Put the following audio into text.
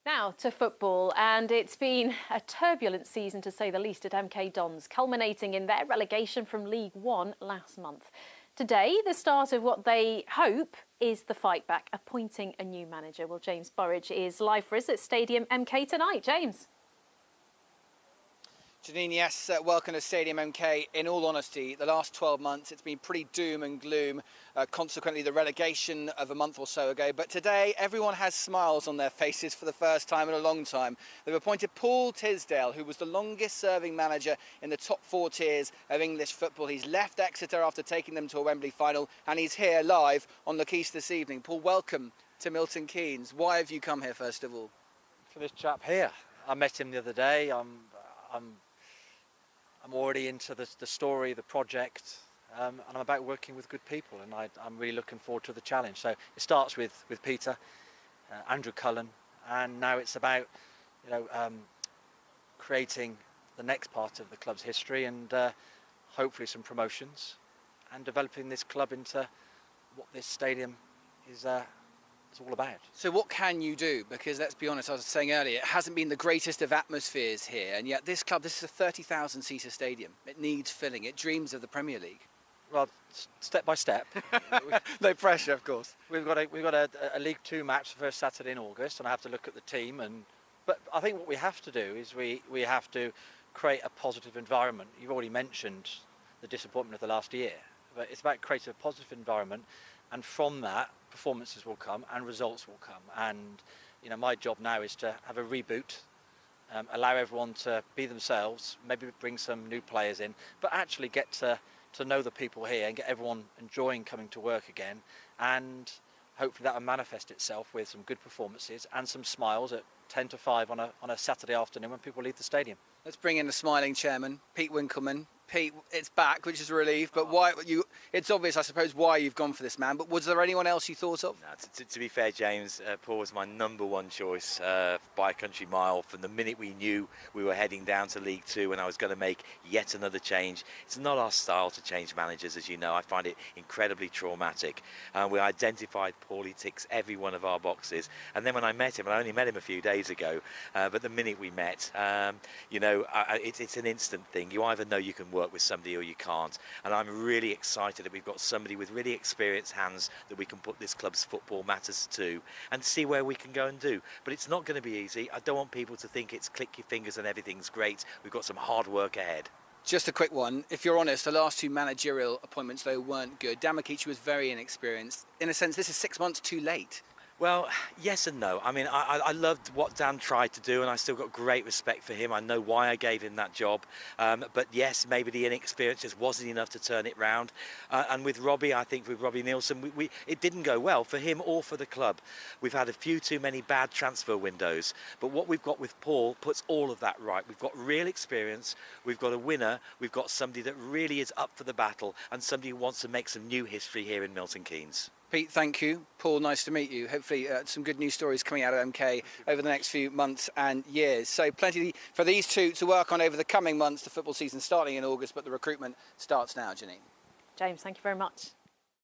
Now to football, and it's been a turbulent season to say the least at MK Dons, culminating in their relegation from League One last month. Today, the start of what they hope is the fight back, appointing a new manager. Well, James Burridge is live for us at Stadium MK tonight. James. Janine, yes, welcome to Stadium MK. In all honesty, the last 12 months, it's been pretty doom and gloom, consequently the relegation of a month or so ago. But today, everyone has smiles on their faces for the first time in a long time. They've appointed Paul Tisdale, who was the longest-serving manager in the top 4 tiers of English football. He's left Exeter after taking them to a Wembley final, and he's here live on Look East this evening. Paul, welcome to Milton Keynes. Why have you come here, first of all? For this chap here. I met him the other day. I'm already into the story, the project, and I'm about working with good people, and I'm really looking forward to the challenge. So it starts with Peter, Andrew Cullen, and now it's about creating the next part of the club's history and hopefully some promotions and developing this club into what this stadium is all about. So what can you do? Because let's be honest, I was saying earlier, it hasn't been the greatest of atmospheres here, and yet this club, this is a 30,000-seater stadium. It needs filling. It dreams of the Premier League. Well, step by step. No pressure, of course. We've got a League Two match the first Saturday in August, and I have to look at the team. But I think what we have to do is we have to create a positive environment. You've already mentioned the disappointment of the last year, but it's about creating a positive environment, and from that, performances will come and results will come. And my job now is to have a reboot, allow everyone to be themselves, maybe bring some new players in, but actually get to know the people here and get everyone enjoying coming to work again. And hopefully that will manifest itself with some good performances and some smiles at 10 to 5 on a Saturday afternoon when people leave the stadium. Let's bring in the smiling chairman, Pete Winkleman. Pete, it's back, which is a relief, but why it's obvious, I suppose, why you've gone for this man, but was there anyone else you thought of? No, to be fair, James, Paul was my #1 choice by a country mile from the minute we knew we were heading down to League Two and I was going to make yet another change. It's not our style to change managers, as you know. I find it incredibly traumatic. We identified Paul, he ticks every one of our boxes, and then when I met him, and I only met him a few days ago, but the minute we met, it's an instant thing. You either know you can work with somebody or you can't, and I'm really excited that we've got somebody with really experienced hands that we can put this club's football matters to and see where we can go and do. But it's not going to be easy. I don't want people to think it's click your fingers and everything's great. We've got some hard work ahead. Just a quick one. If you're honest, the last 2 managerial appointments, though, weren't good. Dan McKeechie was very inexperienced. In a sense, this is 6 months too late. Well, yes and no. I mean, I loved what Dan tried to do, and I still got great respect for him. I know why I gave him that job. But yes, maybe the inexperience just wasn't enough to turn it round. And with Robbie, I think with Robbie Nielsen, it didn't go well for him or for the club. We've had a few too many bad transfer windows. But what we've got with Paul puts all of that right. We've got real experience. We've got a winner. We've got somebody that really is up for the battle and somebody who wants to make some new history here in Milton Keynes. Pete, thank you. Paul, nice to meet you. Hopefully some good news stories coming out of MK over the next few months and years. So plenty for these two to work on over the coming months. The football season starting in August, but the recruitment starts now, Janine. James, thank you very much.